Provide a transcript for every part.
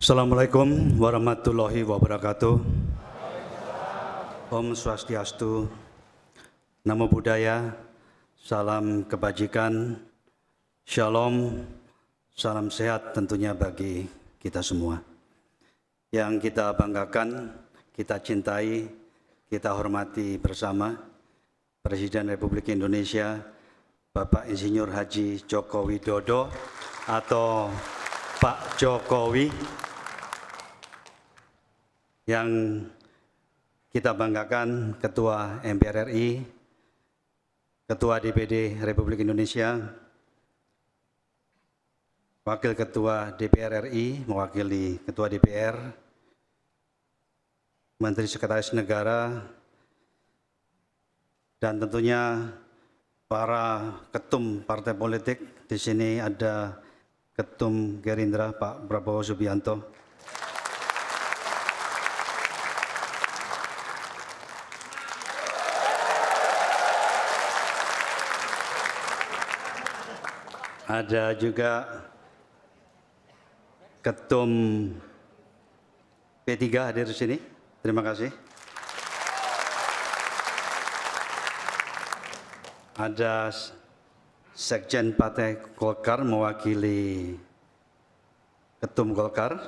Assalamualaikum warahmatullahi wabarakatuh. Om Swastiastu, Namo Buddhaya, salam kebajikan, shalom, salam sehat tentunya bagi kita semua. Yang kita banggakan, kita cintai, kita hormati bersama Presiden Republik Indonesia, Bapak Insinyur Haji Joko Widodo atau Pak Jokowi, yang kita banggakan Ketua MPR RI, Ketua DPD Republik Indonesia, Wakil Ketua DPR RI mewakili Ketua DPR, Menteri Sekretaris Negara, dan tentunya para ketum partai politik. Di sini ada Ketum Gerindra Pak Prabowo Subianto. Ada juga Ketum P3 hadir di sini. Terima kasih. Ada Sekjen Partai Golkar mewakili Ketum Golkar.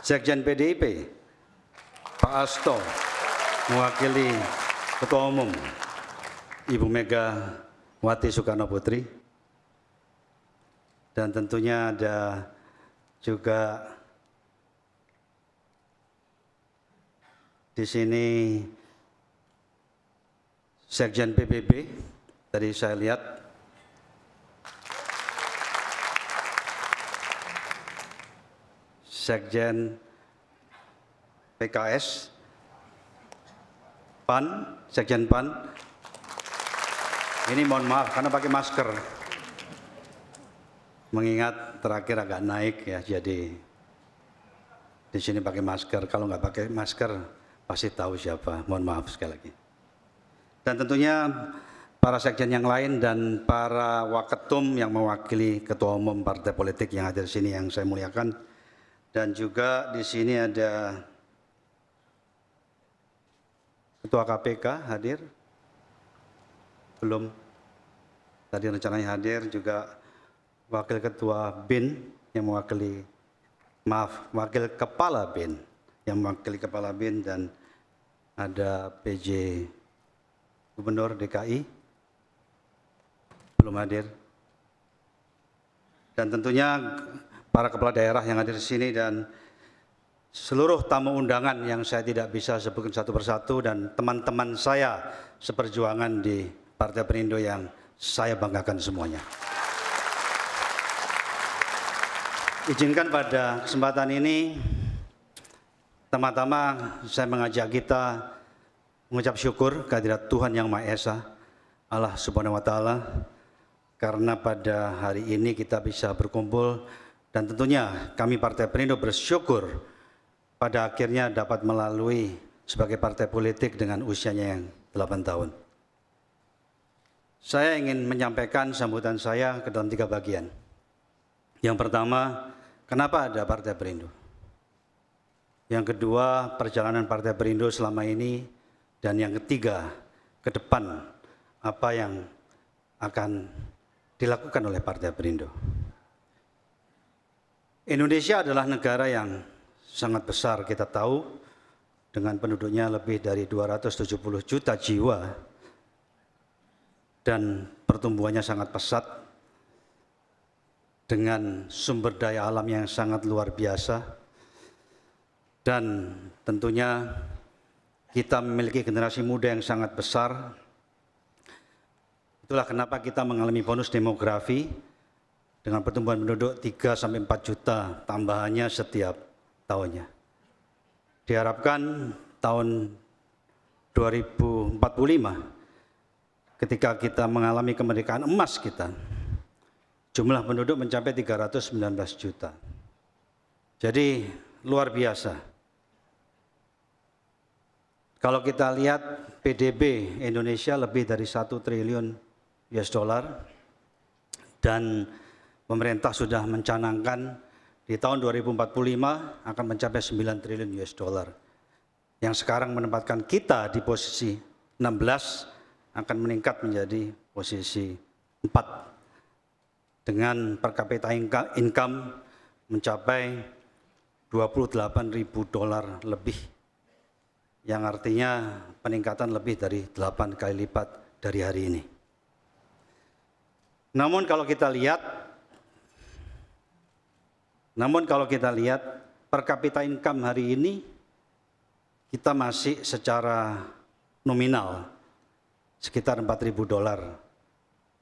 Sekjen PDIP Pak Hasto mewakili Ketua Umum Ibu Megawati Soekarno Putri. Dan tentunya ada juga di sini Sekjen PBB, tadi saya lihat. Sekjen PKS, PAN, Sekjen PAN. Ini mohon maaf karena pakai masker. Mengingat terakhir agak naik ya, jadi di sini pakai masker. Kalau nggak pakai masker pasti tahu siapa. Mohon maaf sekali lagi. Dan tentunya para sekjen yang lain dan para waketum yang mewakili ketua umum partai politik yang hadir di sini yang saya muliakan. Dan juga di sini ada Ketua KPK hadir. Belum. Tadi rencananya hadir juga Wakil Ketua BIN yang mewakili, Wakil Kepala BIN yang mewakili Kepala BIN, dan ada PJ Gubernur DKI belum hadir. Dan tentunya para kepala daerah yang hadir di sini dan seluruh tamu undangan yang saya tidak bisa sebutkan satu persatu, dan teman-teman saya seperjuangan di Partai Perindo yang saya banggakan semuanya. Izinkan pada kesempatan ini, pertama-tama saya mengajak kita mengucap syukur kehadirat Tuhan Yang Maha Esa, Allah Subhanahu wa Ta'ala, karena pada hari ini kita bisa berkumpul, dan tentunya kami Partai Perindo bersyukur pada akhirnya dapat melalui sebagai partai politik dengan usianya yang 8 tahun. Saya ingin menyampaikan sambutan saya ke dalam 3 bagian. Yang pertama, kenapa ada Partai Perindo? Yang kedua, perjalanan Partai Perindo selama ini. Dan yang ketiga, ke depan apa yang akan dilakukan oleh Partai Perindo. Indonesia adalah negara yang sangat besar, kita tahu, dengan penduduknya lebih dari 270 juta jiwa dan pertumbuhannya sangat pesat dengan sumber daya alam yang sangat luar biasa, dan tentunya kita memiliki generasi muda yang sangat besar. Itulah kenapa kita mengalami bonus demografi dengan pertumbuhan penduduk 3-4 juta tambahannya setiap tahunnya. Diharapkan tahun 2045 ketika kita mengalami kemerdekaan emas kita, jumlah penduduk mencapai 319 juta. Jadi luar biasa. Kalau kita lihat PDB Indonesia lebih dari 1 triliun US dollar, dan pemerintah sudah mencanangkan di tahun 2045 akan mencapai 9 triliun US dollar. Yang sekarang menempatkan kita di posisi 16 akan meningkat menjadi posisi 4 dengan per kapita income mencapai 28.000 dolar lebih, yang artinya peningkatan lebih dari 8 kali lipat dari hari ini. Namun kalau kita lihat per kapita income hari ini, kita masih secara nominal sekitar 4.000 dolar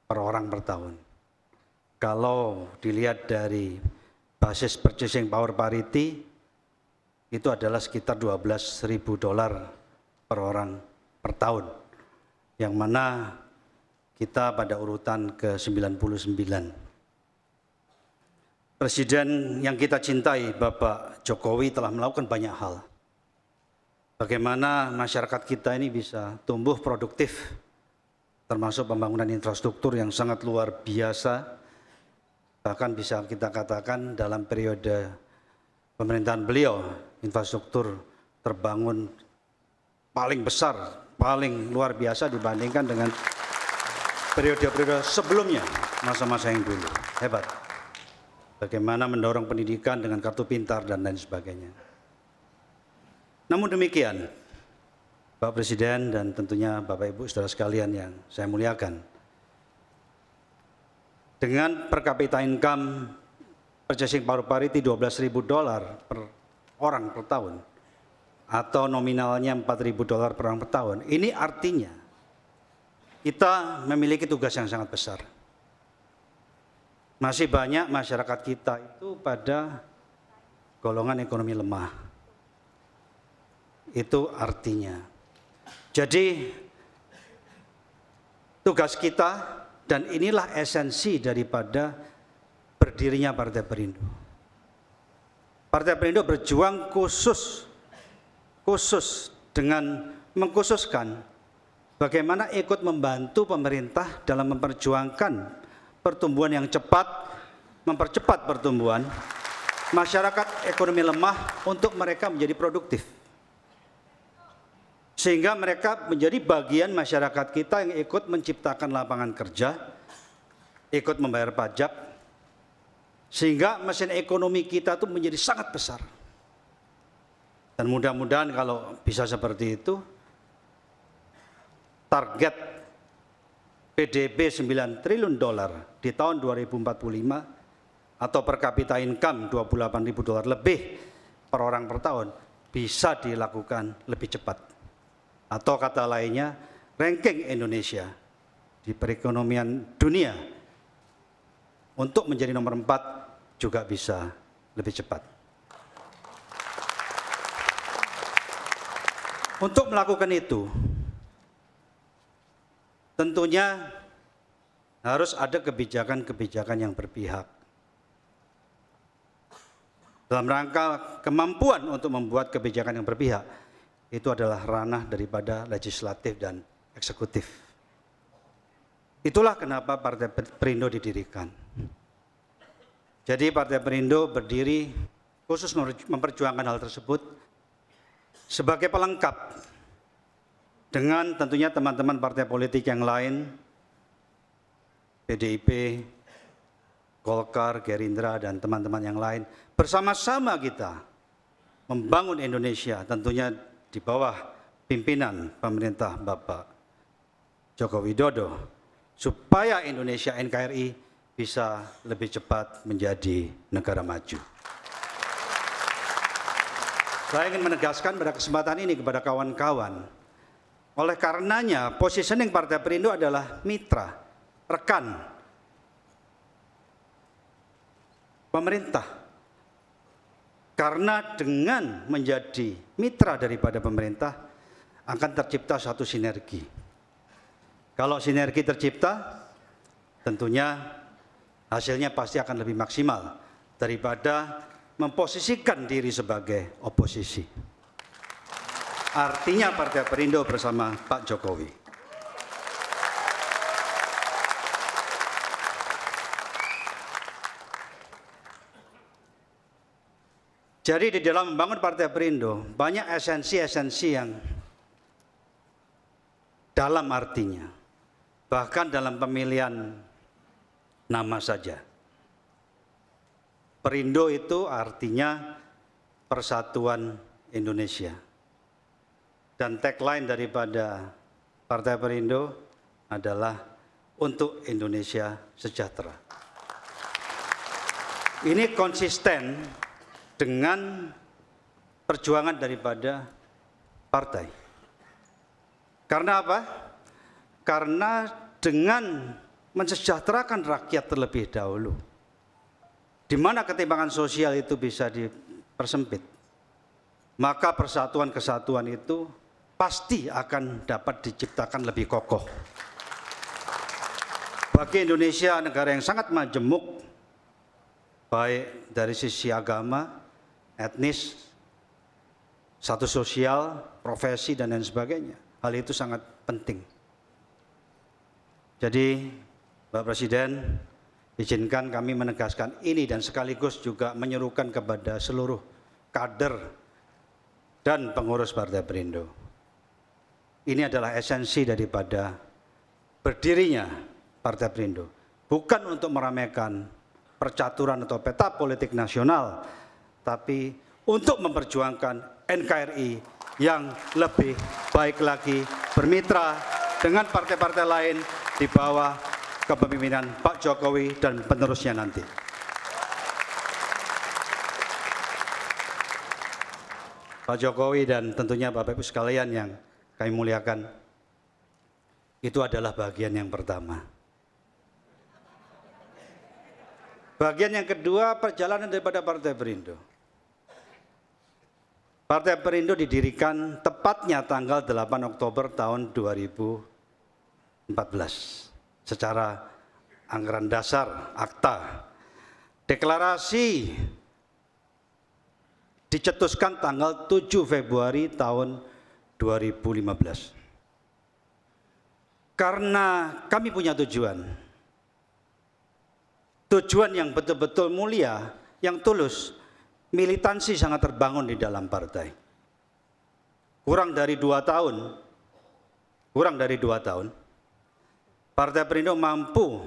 per orang per tahun. Kalau dilihat dari basis purchasing power parity, itu adalah sekitar 12.000 dolar per orang per tahun, yang mana kita pada urutan ke-99. Presiden yang kita cintai, Bapak Jokowi, telah melakukan banyak hal. Bagaimana masyarakat kita ini bisa tumbuh produktif, termasuk pembangunan infrastruktur yang sangat luar biasa. Bahkan bisa kita katakan dalam periode pemerintahan beliau, infrastruktur terbangun paling besar, paling luar biasa dibandingkan dengan periode-periode sebelumnya, masa-masa yang dulu. Hebat. Bagaimana mendorong pendidikan dengan kartu pintar dan lain sebagainya. Namun demikian, Bapak Presiden dan tentunya Bapak Ibu saudara sekalian yang saya muliakan, dengan per kapita income purchasing power parity 12.000 dolar per orang per tahun atau nominalnya 4.000 dolar per orang per tahun, ini artinya kita memiliki tugas yang sangat besar. Masih banyak masyarakat kita itu pada golongan ekonomi lemah. Itu artinya. Jadi tugas kita, dan inilah esensi daripada berdirinya Partai Perindo. Partai Perindo berjuang khusus dengan mengkhususkan bagaimana ikut membantu pemerintah dalam memperjuangkan pertumbuhan yang cepat, mempercepat pertumbuhan masyarakat ekonomi lemah untuk mereka menjadi produktif. Sehingga mereka menjadi bagian masyarakat kita yang ikut menciptakan lapangan kerja, ikut membayar pajak, sehingga mesin ekonomi kita itu menjadi sangat besar. Dan mudah-mudahan kalau bisa seperti itu, target PDB 9 triliun dolar di tahun 2045 atau per kapita income 28.000 dolar lebih per orang per tahun bisa dilakukan lebih cepat. Atau kata lainnya, ranking Indonesia di perekonomian dunia untuk menjadi nomor 4 juga bisa lebih cepat. Untuk melakukan itu, tentunya harus ada kebijakan-kebijakan yang berpihak. Dalam rangka kemampuan untuk membuat kebijakan yang berpihak, itu adalah ranah daripada legislatif dan eksekutif. Itulah kenapa Partai Perindo didirikan. Jadi Partai Perindo berdiri khusus memperjuangkan hal tersebut sebagai pelengkap dengan tentunya teman-teman partai politik yang lain, PDIP, Golkar, Gerindra, dan teman-teman yang lain. Bersama-sama kita membangun Indonesia tentunya di bawah pimpinan pemerintah Bapak Joko Widodo, supaya Indonesia NKRI bisa lebih cepat menjadi negara maju. Saya ingin menegaskan pada kesempatan ini kepada kawan-kawan, oleh karenanya positioning Partai Perindo adalah mitra, rekan pemerintah. Karena dengan menjadi mitra daripada pemerintah akan tercipta satu sinergi. Kalau sinergi tercipta, tentunya hasilnya pasti akan lebih maksimal daripada memposisikan diri sebagai oposisi. Artinya Partai Perindo bersama Pak Jokowi. Jadi di dalam membangun Partai Perindo banyak esensi-esensi yang dalam artinya, bahkan dalam pemilihan nama saja. Perindo itu artinya Persatuan Indonesia. Dan tagline daripada Partai Perindo adalah untuk Indonesia sejahtera. Ini konsisten dengan perjuangan daripada partai. Karena apa? Karena dengan mensejahterakan rakyat terlebih dahulu, di mana ketimpangan sosial itu bisa dipersempit, maka persatuan kesatuan itu pasti akan dapat diciptakan lebih kokoh. Bagi Indonesia, negara yang sangat majemuk, baik dari sisi agama, etnis, status sosial, profesi, dan lain sebagainya. Hal itu sangat penting. Jadi, Pak Presiden, izinkan kami menegaskan ini dan sekaligus juga menyerukan kepada seluruh kader dan pengurus Partai Perindo. Ini adalah esensi daripada berdirinya Partai Perindo. Bukan untuk meramaikan percaturan atau peta politik nasional, tapi untuk memperjuangkan NKRI yang lebih baik lagi, bermitra dengan partai-partai lain di bawah kepemimpinan Pak Jokowi dan penerusnya nanti. Pak Jokowi dan tentunya Bapak Ibu sekalian yang kami muliakan, itu adalah bagian yang pertama. Bagian yang kedua, perjalanan daripada Partai Perindo. Partai Perindo didirikan tepatnya tanggal 8 Oktober tahun 2014 secara anggaran dasar akta. Deklarasi dicetuskan tanggal 7 Februari tahun 2015. Karena kami punya tujuan yang betul-betul mulia, yang tulus, militansi sangat terbangun di dalam partai. Kurang dari 2 tahun, Partai Perindo mampu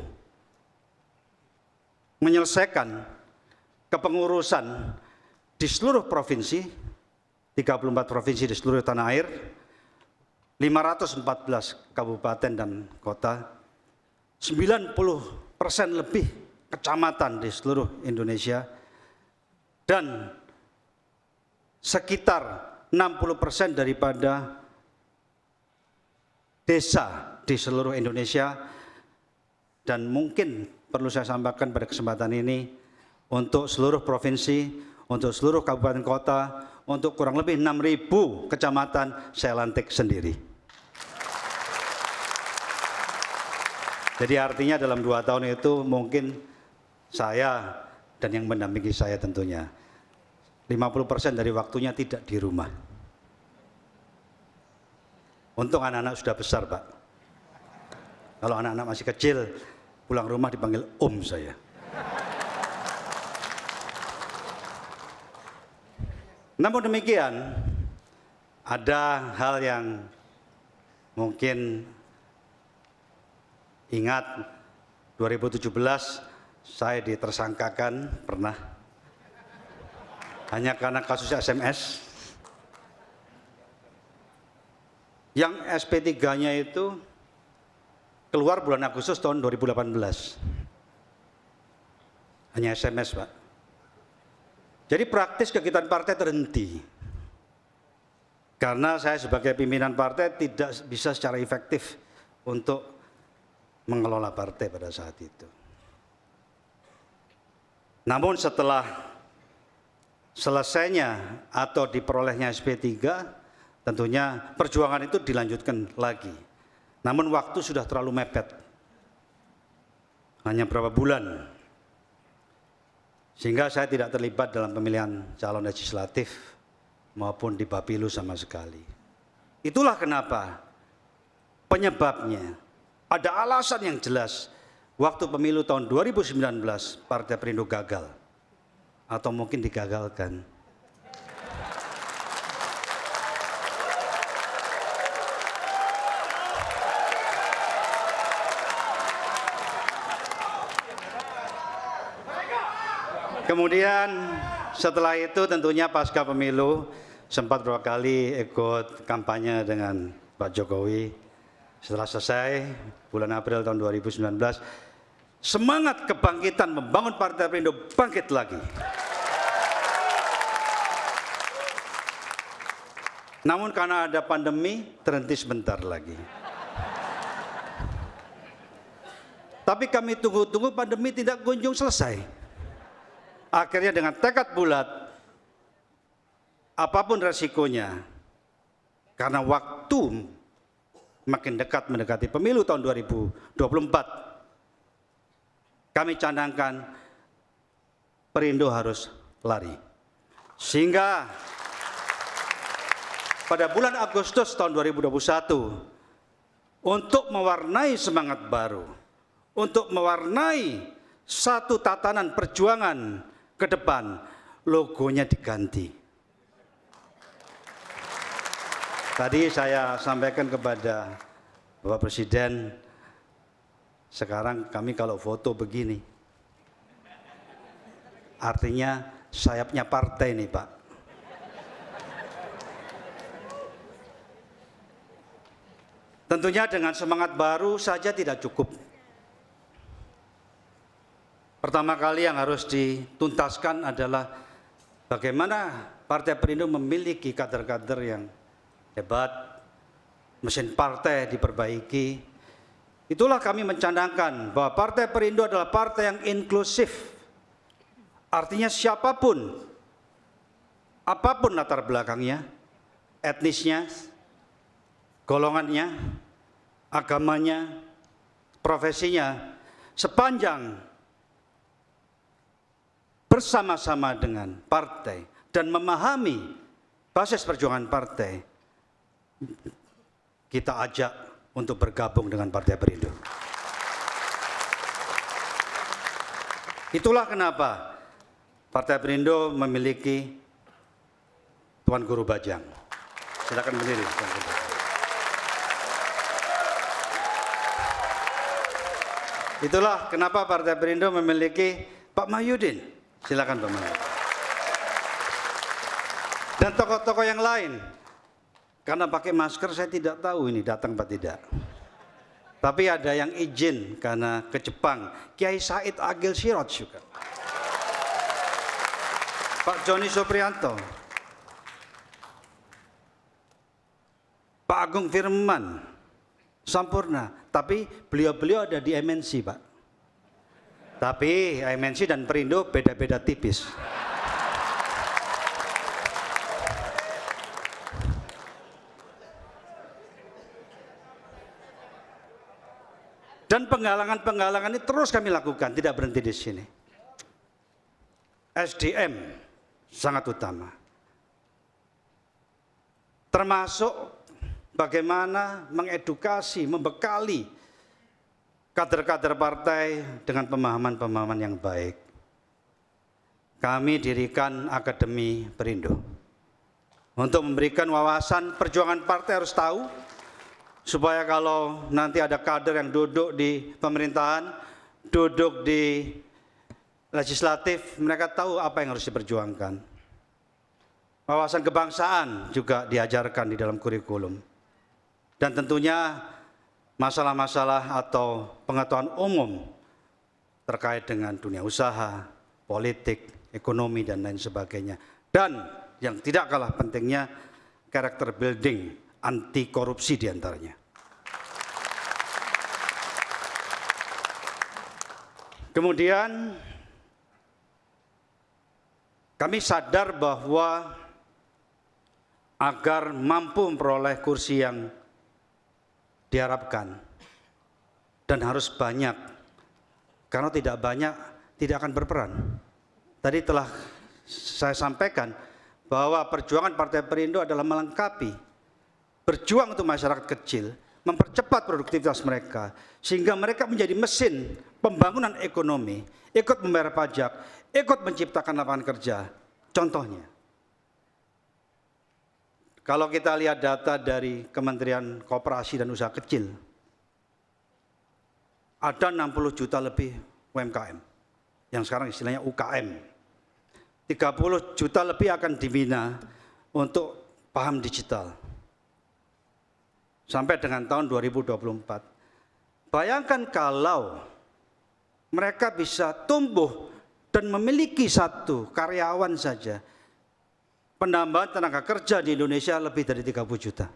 menyelesaikan kepengurusan di seluruh provinsi, 34 provinsi di seluruh tanah air, 514 kabupaten dan kota, 90% lebih kecamatan di seluruh Indonesia, dan sekitar 60% daripada desa di seluruh Indonesia. Dan mungkin perlu saya sampaikan pada kesempatan ini, untuk seluruh provinsi, untuk seluruh kabupaten kota, untuk kurang lebih 6.000 kecamatan saya lantik sendiri. Jadi artinya dalam 2 tahun itu mungkin saya dan yang mendampingi saya tentunya 50% dari waktunya tidak di rumah. Untung anak-anak sudah besar, Pak. Kalau anak-anak masih kecil, pulang rumah dipanggil om saya. Namun demikian, ada hal yang mungkin ingat 2017 saya ditersangkakan pernah hanya karena kasus SMS yang SP3-nya itu keluar bulan Agustus tahun 2018. Hanya SMS, Pak. Jadi praktis kegiatan partai terhenti. Karena saya sebagai pimpinan partai tidak bisa secara efektif untuk mengelola partai pada saat itu. Namun setelah selesainya atau diperolehnya SP3, tentunya perjuangan itu dilanjutkan lagi. Namun waktu sudah terlalu mepet. Hanya berapa bulan. Sehingga saya tidak terlibat dalam pemilihan calon legislatif maupun di Bapilu sama sekali. Itulah kenapa penyebabnya. Ada alasan yang jelas. Waktu pemilu tahun 2019 Partai Perindo gagal atau mungkin digagalkan. Kemudian setelah itu tentunya pasca pemilu sempat beberapa kali ikut kampanye dengan Pak Jokowi. Setelah selesai bulan April tahun 2019, semangat kebangkitan membangun Partai Perindo bangkit lagi. Namun karena ada pandemi, terhenti sebentar lagi. Tapi kami tunggu-tunggu pandemi tidak kunjung selesai. Akhirnya dengan tekad bulat, apapun resikonya, karena waktu makin dekat mendekati pemilu tahun 2024, kami canangkan Perindo harus lari. Sehingga pada bulan Agustus tahun 2021, untuk mewarnai semangat baru, untuk mewarnai satu tatanan perjuangan ke depan, logonya diganti. Tadi saya sampaikan kepada Bapak Presiden, sekarang kami kalau foto begini, artinya sayapnya partai nih Pak. Tentunya dengan semangat baru saja tidak cukup. Pertama kali yang harus dituntaskan adalah bagaimana Partai Perindo memiliki kader-kader yang hebat, mesin partai diperbaiki. Itulah kami mencanangkan bahwa Partai Perindo adalah partai yang inklusif. Artinya siapapun, apapun latar belakangnya, etnisnya, golongannya, agamanya, profesinya, sepanjang bersama-sama dengan partai dan memahami basis perjuangan partai, kita ajak untuk bergabung dengan Partai Perindo. Itulah kenapa Partai Perindo memiliki Tuan Guru Bajang. Silakan berdiri, Tuan Guru Bajang. Itulah kenapa Partai Perindo memiliki Pak Mahyudin. Silakan Pak Mahyudin. Dan tokoh-tokoh yang lain. Karena pakai masker saya tidak tahu ini datang apa tidak. Tapi ada yang izin karena ke Jepang. Kiai Said Agil Siraj juga. Pak Joni Supriyanto. Pak Agung Firman Sampurna. Tapi beliau-beliau ada di MNC Pak. Tapi MNC dan Perindo beda-beda tipis. Dan penggalangan-penggalangan ini terus kami lakukan, tidak berhenti di sini. SDM sangat utama. Termasuk bagaimana mengedukasi, membekali kader-kader partai dengan pemahaman-pemahaman yang baik. Kami dirikan Akademi Perindo untuk memberikan wawasan perjuangan partai harus tahu, supaya kalau nanti ada kader yang duduk di pemerintahan, duduk di legislatif, mereka tahu apa yang harus diperjuangkan. Wawasan kebangsaan juga diajarkan di dalam kurikulum. Dan tentunya masalah-masalah atau pengetahuan umum terkait dengan dunia usaha, politik, ekonomi, dan lain sebagainya. Dan yang tidak kalah pentingnya, character building, anti korupsi diantaranya. Kemudian kami sadar bahwa agar mampu memperoleh kursi yang diharapkan dan harus banyak, karena tidak banyak tidak akan berperan. Tadi telah saya sampaikan bahwa perjuangan Partai Perindo adalah melengkapi, berjuang untuk masyarakat kecil, mempercepat produktivitas mereka, sehingga mereka menjadi mesin pembangunan ekonomi, ikut membayar pajak, ikut menciptakan lapangan kerja. Contohnya, kalau kita lihat data dari Kementerian Koperasi dan Usaha Kecil, ada 60 juta lebih UMKM, yang sekarang istilahnya UKM. 30 juta lebih akan dibina untuk paham digital sampai dengan tahun 2024. Bayangkan kalau mereka bisa tumbuh dan memiliki satu karyawan saja, penambahan tenaga kerja di Indonesia lebih dari 30 juta.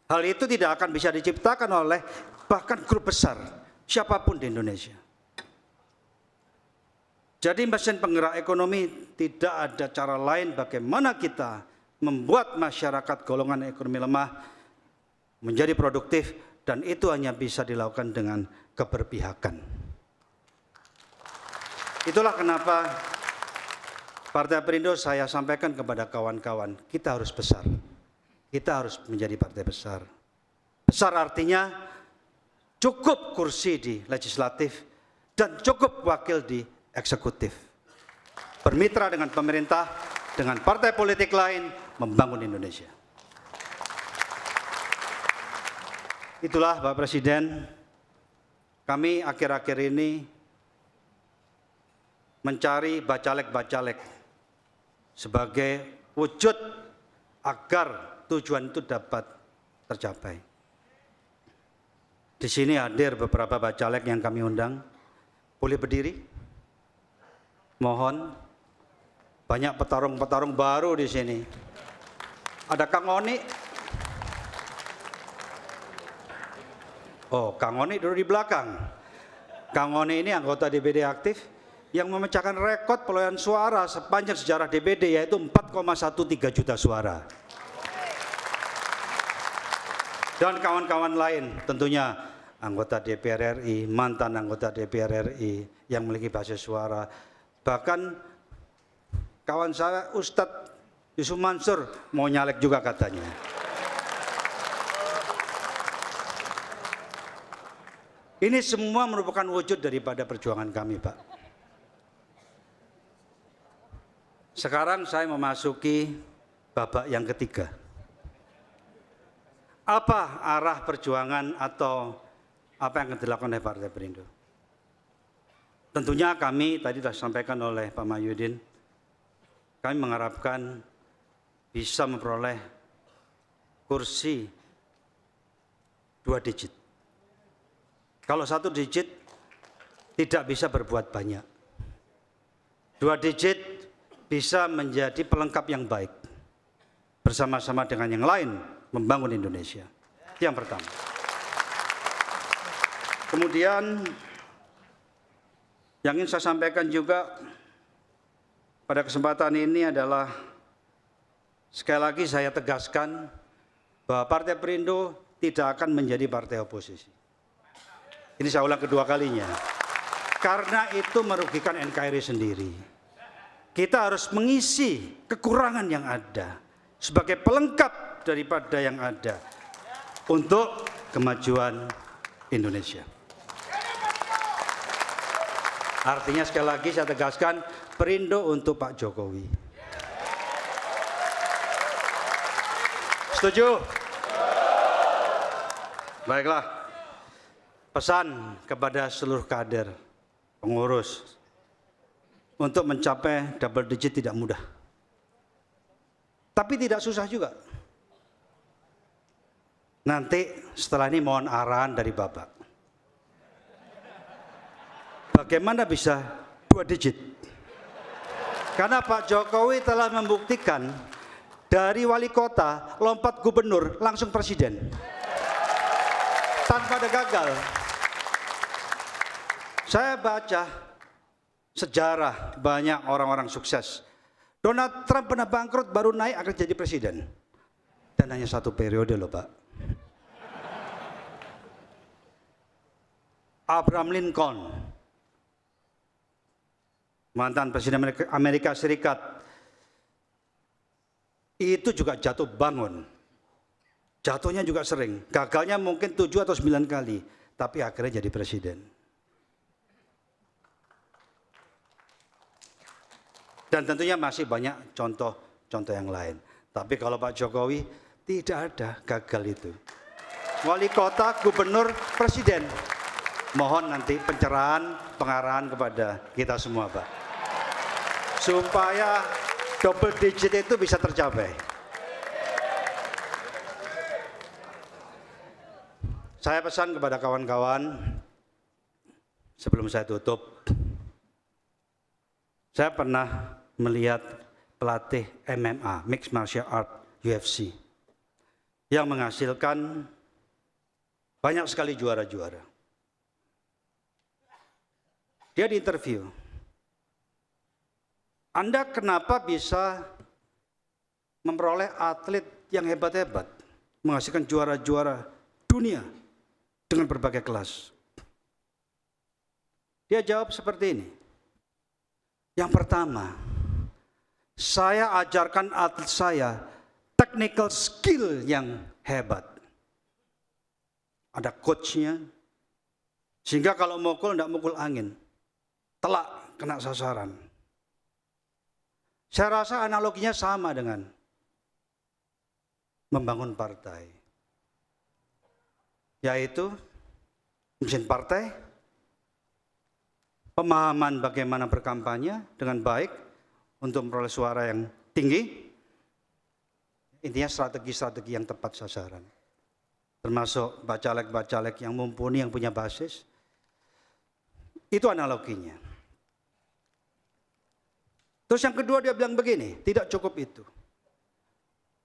Hal itu tidak akan bisa diciptakan oleh bahkan grup besar, siapapun di Indonesia. Jadi mesin penggerak ekonomi tidak ada cara lain bagaimana kita membuat masyarakat golongan ekonomi lemah menjadi produktif, dan itu hanya bisa dilakukan dengan keberpihakan. Itulah kenapa Partai Perindo saya sampaikan kepada kawan-kawan, kita harus besar. Kita harus menjadi partai besar. Besar artinya cukup kursi di legislatif dan cukup wakil di eksekutif. Bermitra dengan pemerintah, dengan partai politik lain, membangun Indonesia. Itulah Bapak Presiden, kami akhir-akhir ini mencari bacalek-bacalek sebagai wujud agar tujuan itu dapat tercapai. Di sini hadir beberapa bacalek yang kami undang. Boleh berdiri? Mohon. Banyak petarung-petarung baru di sini. Ada Kang Oni. Oh, Kang Oni duduk di belakang. Kang Oni ini anggota DPD aktif yang memecahkan rekor perolehan suara sepanjang sejarah DPD, yaitu 4,13 juta suara. Dan kawan-kawan lain tentunya anggota DPR RI, mantan anggota DPR RI yang memiliki basis suara. Bahkan kawan saya Ustadz Yusuf Mansur mau nyalek juga katanya. Ini semua merupakan wujud daripada perjuangan kami, Pak. Sekarang saya memasuki babak yang ketiga. Apa arah perjuangan atau apa yang akan dilakukan oleh Partai Perindo? Tentunya kami, tadi sudah disampaikan oleh Pak Mahyudin, kami mengharapkan bisa memperoleh kursi 2 digit. Kalau 1 digit tidak bisa berbuat banyak. 2 digit bisa menjadi pelengkap yang baik. Bersama-sama dengan yang lain membangun Indonesia. Itu yang pertama. Kemudian yang ingin saya sampaikan juga pada kesempatan ini adalah, sekali lagi saya tegaskan bahwa Partai Perindo tidak akan menjadi partai oposisi. Ini saya ulang kedua kalinya. Karena itu merugikan NKRI sendiri. Kita harus mengisi kekurangan yang ada sebagai pelengkap daripada yang ada untuk kemajuan Indonesia. Artinya sekali lagi saya tegaskan, Perindo untuk Pak Jokowi. Setuju? Baiklah, pesan kepada seluruh kader, pengurus, untuk mencapai double digit tidak mudah. Tapi tidak susah juga. Nanti setelah ini mohon arahan dari Bapak. Bagaimana bisa 2 digit? Karena Pak Jokowi telah membuktikan dari wali kota lompat gubernur langsung presiden. Tanpa ada gagal. Saya baca sejarah banyak orang-orang sukses. Donald Trump pernah bangkrut, baru naik akan jadi presiden. Dan hanya 1 periode loh, Pak. Abraham Lincoln, mantan presiden Amerika Serikat, itu juga jatuh bangun. Jatuhnya juga sering. Gagalnya mungkin 7 atau 9 kali. Tapi akhirnya jadi presiden. Dan tentunya masih banyak contoh-contoh yang lain. Tapi kalau Pak Jokowi tidak ada gagal itu. Wali kota, gubernur, presiden. Mohon nanti pencerahan, pengarahan kepada kita semua, Pak. supaya double digit itu bisa tercapai. Saya pesan kepada kawan-kawan sebelum saya tutup, saya pernah melihat pelatih MMA, Mixed Martial Art, UFC, yang menghasilkan banyak sekali juara-juara. Dia diinterview, Anda kenapa bisa memperoleh atlet yang hebat-hebat, menghasilkan juara-juara dunia dengan berbagai kelas? Dia jawab seperti ini. Yang pertama, saya ajarkan atlet saya technical skill yang hebat. Ada coachnya, sehingga kalau mukul tidak mukul angin, telak kena sasaran. Saya rasa analoginya sama dengan membangun partai, yaitu mesin partai, pemahaman bagaimana berkampanye dengan baik untuk memperoleh suara yang tinggi, intinya strategi-strategi yang tepat sasaran, termasuk bacalek-bacalek yang mumpuni, yang punya basis. Itu analoginya. Terus yang kedua dia bilang begini, tidak cukup itu.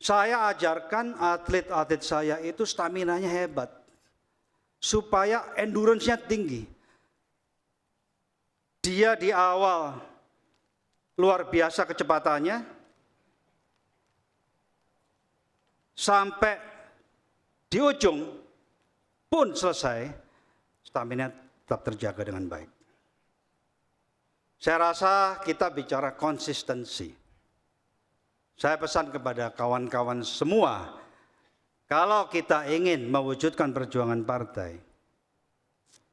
Saya ajarkan atlet-atlet saya itu staminanya hebat, supaya endurance-nya tinggi. Dia di awal luar biasa kecepatannya, sampai di ujung pun selesai, stamina tetap terjaga dengan baik. Saya rasa kita bicara konsistensi. Saya pesan kepada kawan-kawan semua, kalau kita ingin mewujudkan perjuangan partai,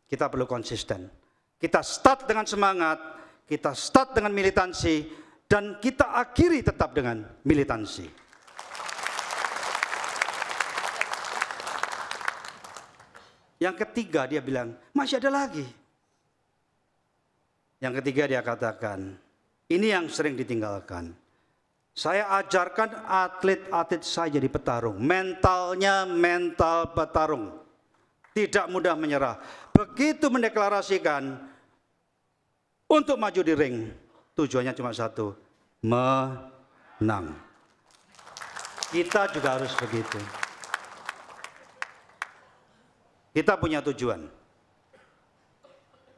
kita perlu konsisten. Kita start dengan semangat, kita start dengan militansi, dan kita akhiri tetap dengan militansi. Yang ketiga dia bilang, masih ada lagi. Yang ketiga dia katakan, ini yang sering ditinggalkan. Saya ajarkan atlet-atlet saya jadi petarung. Mentalnya mental petarung. Tidak mudah menyerah. Begitu mendeklarasikan untuk maju di ring, tujuannya cuma satu, menang. Kita juga harus begitu. Kita punya tujuan.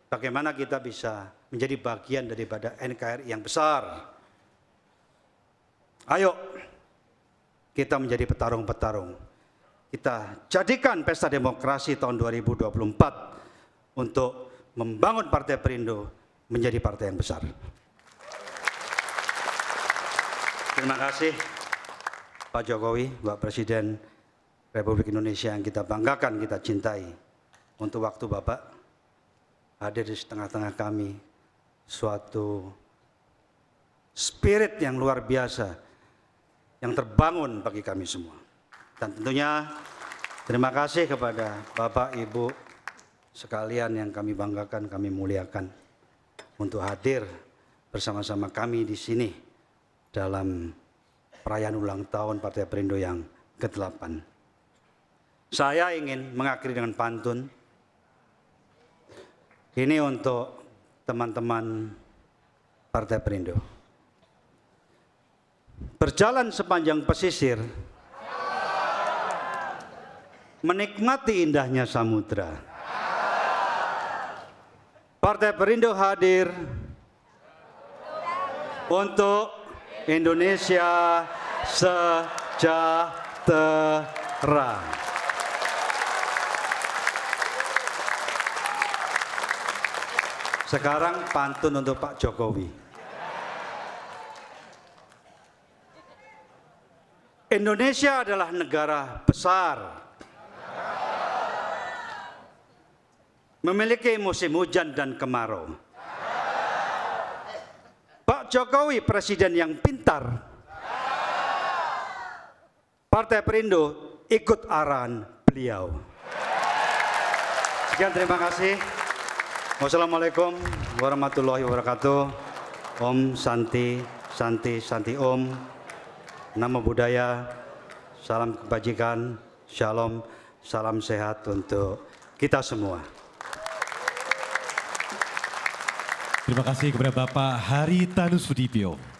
Bagaimana kita bisa menjadi bagian daripada NKRI yang besar. Ayo, kita menjadi petarung-petarung. Kita jadikan pesta demokrasi tahun 2024 untuk membangun Partai Perindo menjadi partai yang besar. Terima kasih Pak Jokowi, Pak Presiden Republik Indonesia yang kita banggakan, kita cintai. Untuk waktu Bapak hadir di tengah-tengah kami, suatu spirit yang luar biasa yang terbangun bagi kami semua. Dan tentunya terima kasih kepada Bapak Ibu sekalian yang kami banggakan, kami muliakan untuk hadir bersama-sama kami di sini dalam perayaan ulang tahun Partai Perindo yang ke-8. Saya ingin mengakhiri dengan pantun. Ini untuk teman-teman Partai Perindo. Berjalan sepanjang pesisir, menikmati indahnya samudra. Partai Perindo hadir untuk Indonesia sejahtera. Sekarang pantun untuk Pak Jokowi. Indonesia adalah negara besar, memiliki musim hujan dan kemarau. Pak Jokowi presiden yang pintar. Partai Perindo ikut arahan beliau. Sekian, terima kasih. Wassalamualaikum warahmatullahi wabarakatuh. Om Santi, Santi, Santi Om. Namo Buddhaya, salam kebajikan, shalom, salam sehat untuk kita semua. Terima kasih kepada Bapak Haritanu Sudibyo.